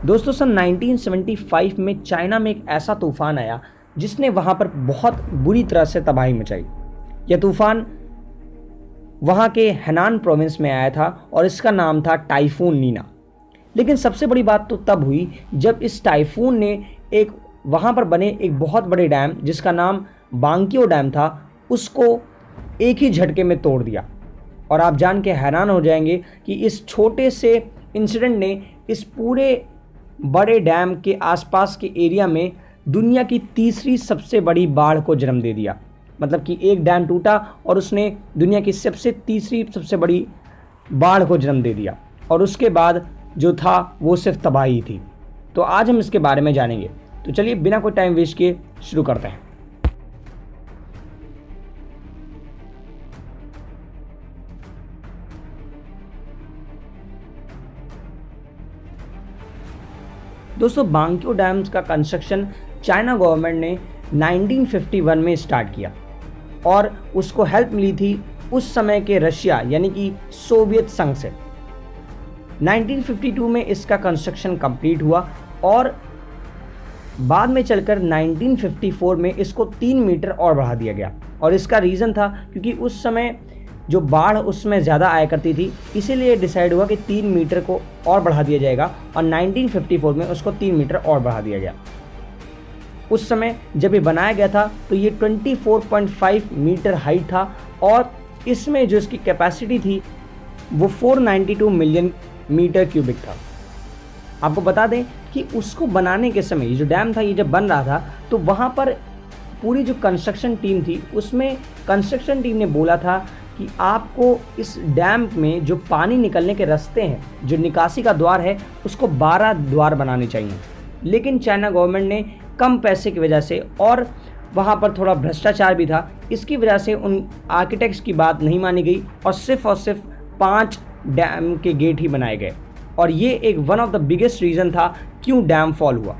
दोस्तों सन 1975 में चाइना में एक ऐसा तूफान आया जिसने वहाँ पर बहुत बुरी तरह से तबाही मचाई। यह तूफान वहाँ के हेनान प्रोविंस में आया था और इसका नाम था टाइफून नीना। लेकिन सबसे बड़ी बात तो तब हुई जब इस टाइफून ने एक वहाँ पर बने एक बहुत बड़े डैम जिसका नाम बांकियो डैम था, उसको एक ही झटके में तोड़ दिया। और आप जान के हैरान हो जाएंगे कि इस छोटे से इंसिडेंट ने इस पूरे बड़े डैम के आसपास के एरिया में दुनिया की तीसरी सबसे बड़ी बाढ़ को जन्म दे दिया। मतलब कि एक डैम टूटा और उसने दुनिया की तीसरी सबसे बड़ी बाढ़ को जन्म दे दिया, और उसके बाद जो था वो सिर्फ तबाही थी। तो आज हम इसके बारे में जानेंगे। तो चलिए बिना कोई टाइम वेस्ट किए शुरू करते हैं। दोस्तों बांकियो डैम्स का कंस्ट्रक्शन चाइना गवर्नमेंट ने 1951 में स्टार्ट किया और उसको हेल्प मिली थी उस समय के रशिया यानी कि सोवियत संघ से। 1952 में इसका कंस्ट्रक्शन कंप्लीट हुआ और बाद में चलकर 1954 में इसको 3 मीटर और बढ़ा दिया गया। और इसका रीज़न था क्योंकि उस समय जो बाढ़ उसमें ज़्यादा आया करती थी, इसीलिए डिसाइड हुआ कि 3 मीटर को और बढ़ा दिया जाएगा और 1954 में उसको 3 मीटर और बढ़ा दिया गया। उस समय जब ये बनाया गया था तो ये 24.5 मीटर हाइट था और इसमें जो इसकी कैपेसिटी थी वो 492 मिलियन मीटर क्यूबिक था। आपको बता दें कि उसको बनाने के समय ये जो डैम था, ये जब बन रहा था तो वहाँ पर पूरी जो कंस्ट्रक्शन टीम थी उसमें कंस्ट्रक्शन टीम ने बोला था कि आपको इस डैम में जो पानी निकलने के रास्ते हैं, जो निकासी का द्वार है, उसको 12 द्वार बनाने चाहिए। लेकिन चाइना गवर्नमेंट ने कम पैसे की वजह से और वहाँ पर थोड़ा भ्रष्टाचार भी था, इसकी वजह से उन आर्किटेक्ट्स की बात नहीं मानी गई और सिर्फ 5 डैम के गेट ही बनाए गए। और ये एक one of the biggest reason था क्यों डैम फॉल हुआ।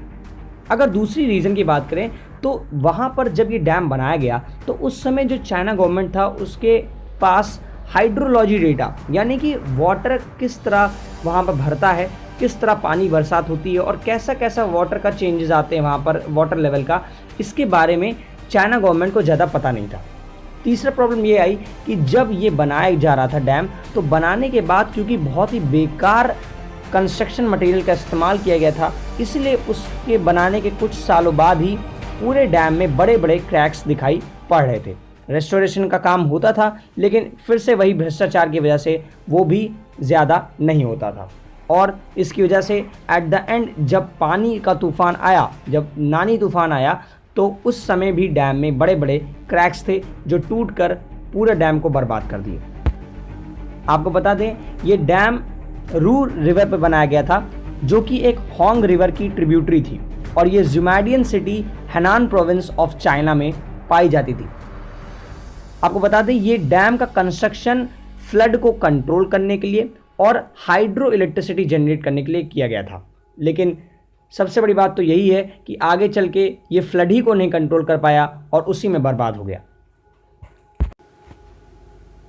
अगर दूसरी रीज़न की बात करें तो वहाँ पर जब ये डैम बनाया गया तो उस समय जो चाइना गवर्नमेंट था उसके पास हाइड्रोलॉजी डेटा, यानी कि वाटर किस तरह वहाँ पर भरता है, किस तरह पानी बरसात होती है और कैसा कैसा वाटर का चेंजेस आते हैं वहाँ पर वाटर लेवल का, इसके बारे में चाइना गवर्नमेंट को ज़्यादा पता नहीं था। तीसरा प्रॉब्लम ये आई कि जब ये बनाया जा रहा था डैम, तो बनाने के बाद क्योंकि बहुत ही बेकार कंस्ट्रक्शन मटेरियल का इस्तेमाल किया गया था, इसलिए उसके बनाने के कुछ सालों बाद ही पूरे डैम में बड़े बड़े क्रैक्स दिखाई पड़ रहे थे। रेस्टोरेशन का काम होता था लेकिन फिर से वही भ्रष्टाचार की वजह से वो भी ज़्यादा नहीं होता था। और इसकी वजह से एट द एंड जब पानी का तूफ़ान आया, जब नानी तूफ़ान आया, तो उस समय भी डैम में बड़े बड़े क्रैक्स थे जो टूटकर पूरे डैम को बर्बाद कर दिए। आपको बता दें ये डैम रू रिवर पर बनाया गया था जो कि एक होंग रिवर की ट्रिब्यूटरी थी और ये Zhumadian city Henan province of China में पाई जाती थी। आपको बता दें ये डैम का कंस्ट्रक्शन फ्लड को कंट्रोल करने के लिए और हाइड्रो इलेक्ट्रिसिटी जनरेट करने के लिए किया गया था। लेकिन सबसे बड़ी बात तो यही है कि आगे चल के ये फ्लड ही को नहीं कंट्रोल कर पाया और उसी में बर्बाद हो गया।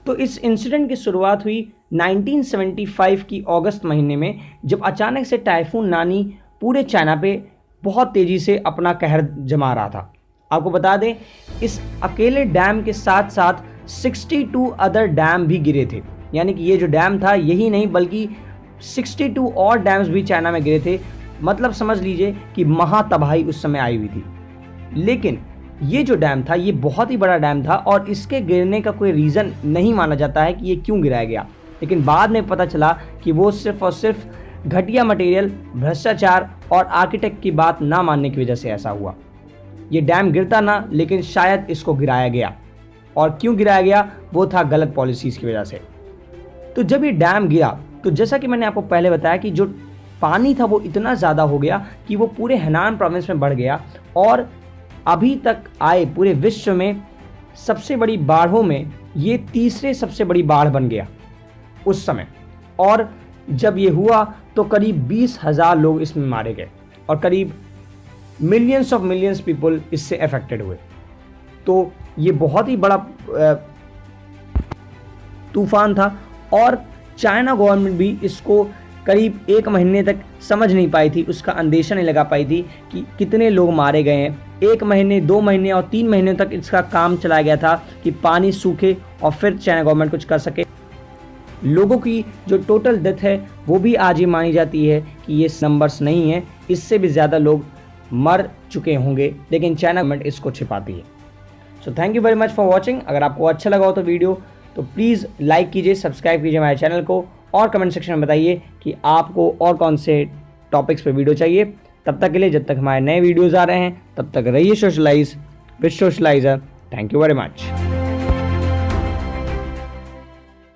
तो इस इंसिडेंट की शुरुआत हुई 1975 की अगस्त महीने में, जब अचानक से टाइफून नानी पूरे चाइना पे बहुत तेज़ी से अपना कहर जमा रहा था। आपको बता दें इस अकेले डैम के साथ साथ 62 अदर डैम भी गिरे थे, यानी कि ये जो डैम था यही नहीं बल्कि 62 और डैम्स भी चाइना में गिरे थे। मतलब समझ लीजिए कि महातबाही उस समय आई हुई थी। लेकिन ये जो डैम था ये बहुत ही बड़ा डैम था और इसके गिरने का कोई रीज़न नहीं माना जाता है कि ये क्यों गिराया गया। लेकिन बाद में पता चला कि वो सिर्फ और सिर्फ घटिया मटेरियल, भ्रष्टाचार और आर्किटेक्ट की बात ना मानने की वजह से ऐसा हुआ। ये डैम गिरता ना, लेकिन शायद इसको गिराया गया, और क्यों गिराया गया वो था गलत पॉलिसीज़ की वजह से। तो जब ये डैम गिरा तो जैसा कि मैंने आपको पहले बताया कि जो पानी था वो इतना ज़्यादा हो गया कि वो पूरे हेनान प्रोविंस में बढ़ गया और अभी तक आए पूरे विश्व में सबसे बड़ी बाढ़ों में ये तीसरे सबसे बड़ी बाढ़ बन गया उस समय। और जब ये हुआ तो करीब 20,000 लोग इसमें मारे गए और करीब मिलियंस ऑफ मिलियंस पीपल इससे अफेक्टेड हुए। तो ये बहुत ही बड़ा तूफान था और चाइना गवर्नमेंट भी इसको करीब 1 महीने तक समझ नहीं पाई थी, उसका अंदेशा नहीं लगा पाई थी कि कितने लोग मारे गए हैं। 1 महीने, 2 महीने और 3 महीने तक इसका काम चलाया गया था कि पानी सूखे और फिर चाइना गवर्नमेंट कुछ कर सके। लोगों की जो टोटल डेथ है वो भी आज ये मानी जाती है कि ये नंबर्स नहीं है, इससे भी ज़्यादा लोग मर चुके होंगे, लेकिन चाइना गवर्नमेंट इसको छिपाती है। So thank you very much for watching. अगर आपको अच्छा लगा हो तो वीडियो तो प्लीज़ लाइक कीजिए, सब्सक्राइब कीजिए हमारे चैनल को और कमेंट सेक्शन में बताइए कि आपको और कौन से टॉपिक्स पे वीडियो चाहिए। तब तक के लिए, जब तक हमारे नए वीडियोज़ आ रहे हैं, तब तक रहिए socialise with socialiser. Thank you very much.